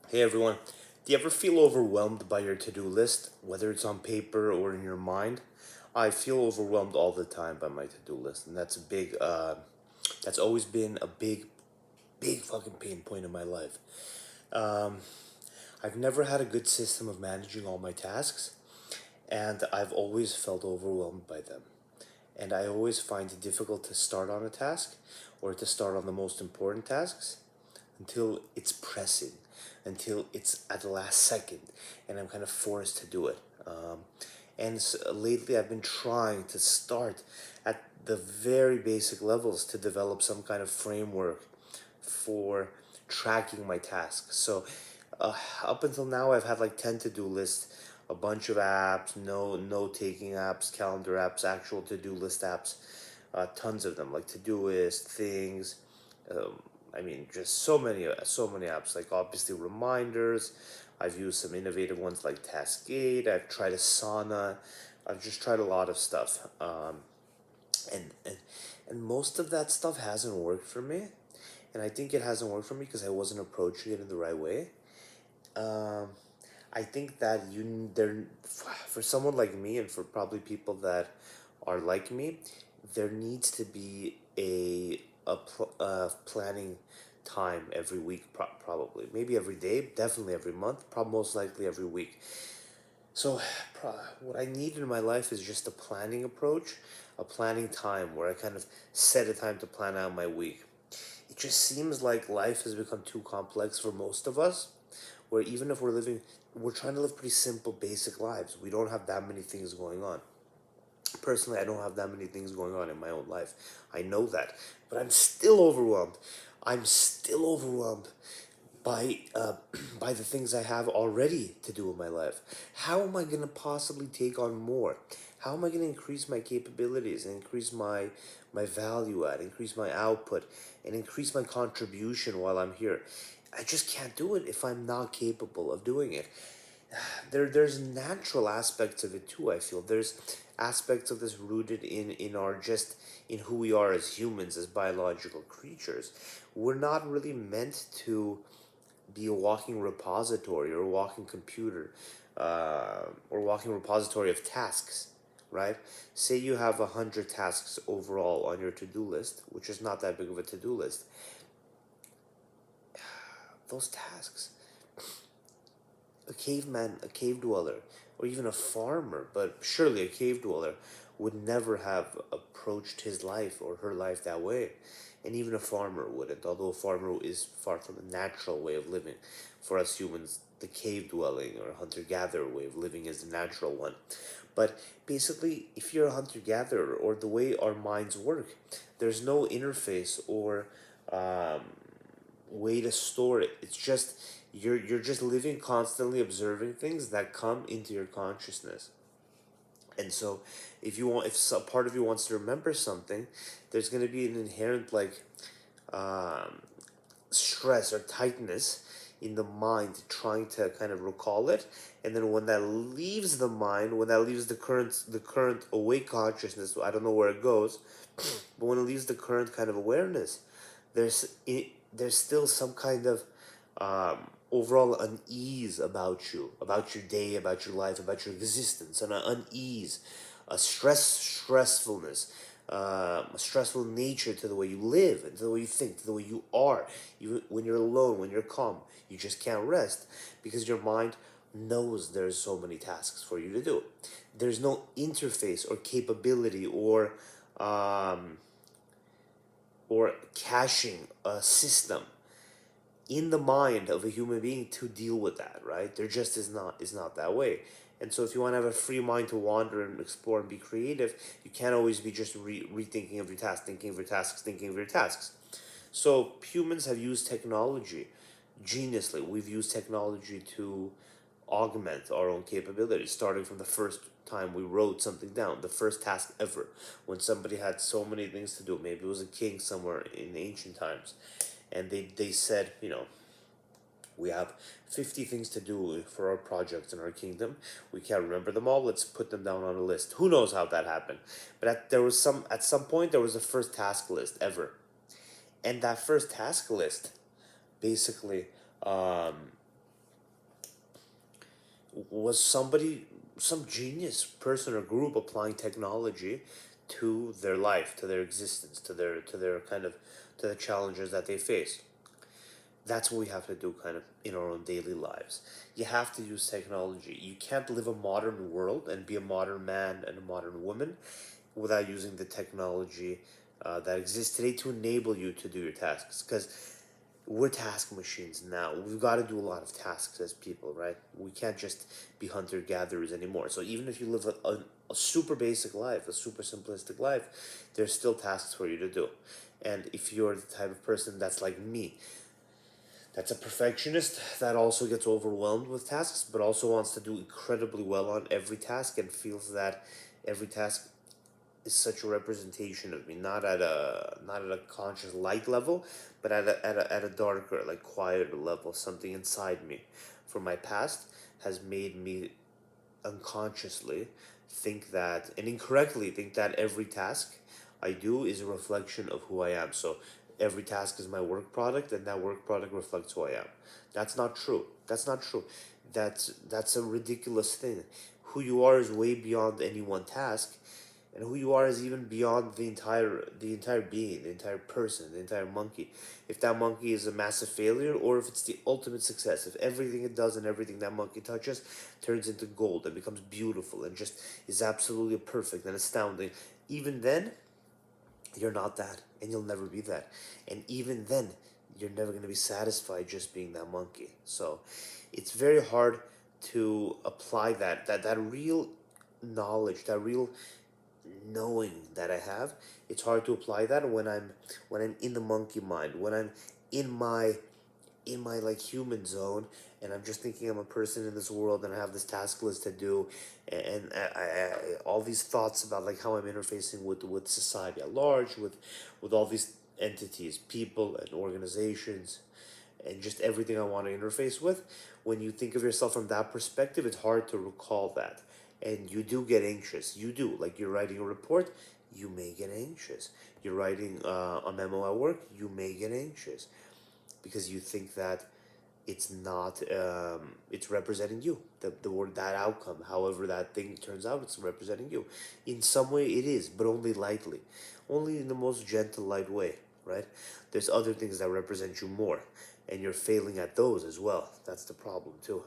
Hey everyone, do you ever feel overwhelmed by your to-do list, whether it's on paper or in your mind? I feel overwhelmed all the time by my to-do list, and that's always been a big fucking pain point in my life. Um, I've never had a good system of managing all my tasks, and I've always felt overwhelmed by them. And I always find it difficult to start on a task or to start on the most important tasks until it's pressing, until it's at the last second, and I'm kind of forced to do it. Lately, I've been trying to start at the very basic levels to develop some kind of framework for tracking my tasks. Uh, Up until now, I've had like 10 to do lists, a bunch of apps, no taking apps, calendar apps, actual to do list apps, tons of them, like Todoist, Things. Um, just so many apps. Like obviously reminders. I've used some innovative ones like Tascade. I've tried Asana. I've just tried a lot of stuff. And, and and most of that stuff hasn't worked for me, and I think it hasn't worked for me because I wasn't approaching it in the right way. Um, I think that you there for someone like me and for probably people that are like me, there needs to be a planning time every week, probably maybe every day, definitely every month, probably most likely every week. So, what I need in my life is just a planning approach, a planning time where I kind of set a time to plan out my week. It just seems like life has become too complex for most of us, where even if we're trying to live pretty simple, basic lives. We don't have that many things going on. Personally, I don't have that many things going on in my own life. I know that, but I'm still overwhelmed. I'm still overwhelmed by by the things I have already to do in my life. How am I going to possibly take on more? How am I going to increase my capabilities and increase my value add, increase my output, and increase my contribution while I'm here? I just can't do it if I'm not capable of doing it. There's natural aspects of it too. I feel there's aspects of this rooted in our just in who we are as humans, as biological creatures. We're not really meant to be a walking repository or a walking computer, or walking repository of tasks, right? Say you have 100 tasks overall on your to-do list, which is not that big of a to-do list. Those tasks, a caveman, a cave dweller, or even a farmer, but surely a cave dweller would never have approached his life or her life that way. And even a farmer wouldn't, although a farmer is far from a natural way of living. For us humans, the cave dwelling or hunter gatherer way of living is the natural one. But basically, if you're a hunter gatherer, or the way our minds work, there's no interface or um, way to store it. It's just you're just living constantly observing things that come into your consciousness. And so if a part of you wants to remember something, there's going to be an inherent like um, stress or tightness in the mind trying to kind of recall it. And then when that leaves the mind, when that leaves the current awake consciousness, I don't know where it goes, but when it leaves the current kind of awareness, there's still some kind of overall unease about you, about your day, about your life, about your existence, and an unease, a stressfulness, a stressful nature to the way you live, and to the way you think, to the way you are. When you're alone, when you're calm, you just can't rest because your mind knows there's so many tasks for you to do. There's no interface or capability um, or caching a system in the mind of a human being to deal with that, right? There just is not that way. And so if you want to have a free mind to wander and explore and be creative, you can't always be just rethinking of your tasks, thinking of your tasks, thinking of your tasks. So humans have used technology geniusly. We've used technology to augment our own capabilities, starting from the first time we wrote something down, the first task ever, when somebody had so many things to do. Maybe it was a king somewhere in ancient times, and they said, we have 50 things to do for our projects in our kingdom. We can't remember them all. Let's put them down on a list. Who knows how that happened? But at some point there was a first task list ever, and that first task list basically Was somebody, some genius person or group applying technology to their life, to their existence, to their kind of, to the challenges that they face. That's what we have to do kind of in our own daily lives. You have to use technology. You can't live a modern world and be a modern man and a modern woman without using the technology that exists today to enable you to do your tasks. Because we're task machines now. We've got to do a lot of tasks as people, right? We can't just be hunter gatherers anymore. So even if you live a super basic life, a super simplistic life, there's still tasks for you to do. And if you're the type of person that's like me, that's a perfectionist that also gets overwhelmed with tasks, but also wants to do incredibly well on every task and feels that every task is such a representation of me, not at a conscious light level, but at a darker, like quieter level, something inside me from my past has made me unconsciously think that, and incorrectly think that, every task I do is a reflection of who I am. So every task is my work product, and that work product reflects who I am. That's not true. That's not true. That's a ridiculous thing. Who you are is way beyond any one task, and who you are is even beyond the entire being, the entire person, the entire monkey. If that monkey is a massive failure, or if it's the ultimate success, if everything it does and everything that monkey touches turns into gold and becomes beautiful and just is absolutely perfect and astounding, even then you're not that, and you'll never be that. And even then, you're never going to be satisfied just being that monkey. So it's very hard to apply that real knowledge, that real knowing that I have. It's hard to apply that when I'm in the monkey mind, when I'm in my like human zone, and I'm just thinking I'm a person in this world and I have this task list to do, and all these thoughts about like how I'm interfacing with society at large, with all these entities, people and organizations, and just everything I want to interface with. When you think of yourself from that perspective, it's hard to recall that. And you do get anxious. You do. Like you're writing a report, you may get anxious. You're writing a memo at work, you may get anxious because you think that it's not, it's representing you. The word, that outcome, however that thing turns out, it's representing you. In some way it is, but only lightly. Only in the most gentle, light way, right? There's other things that represent you more, and you're failing at those as well. That's the problem too.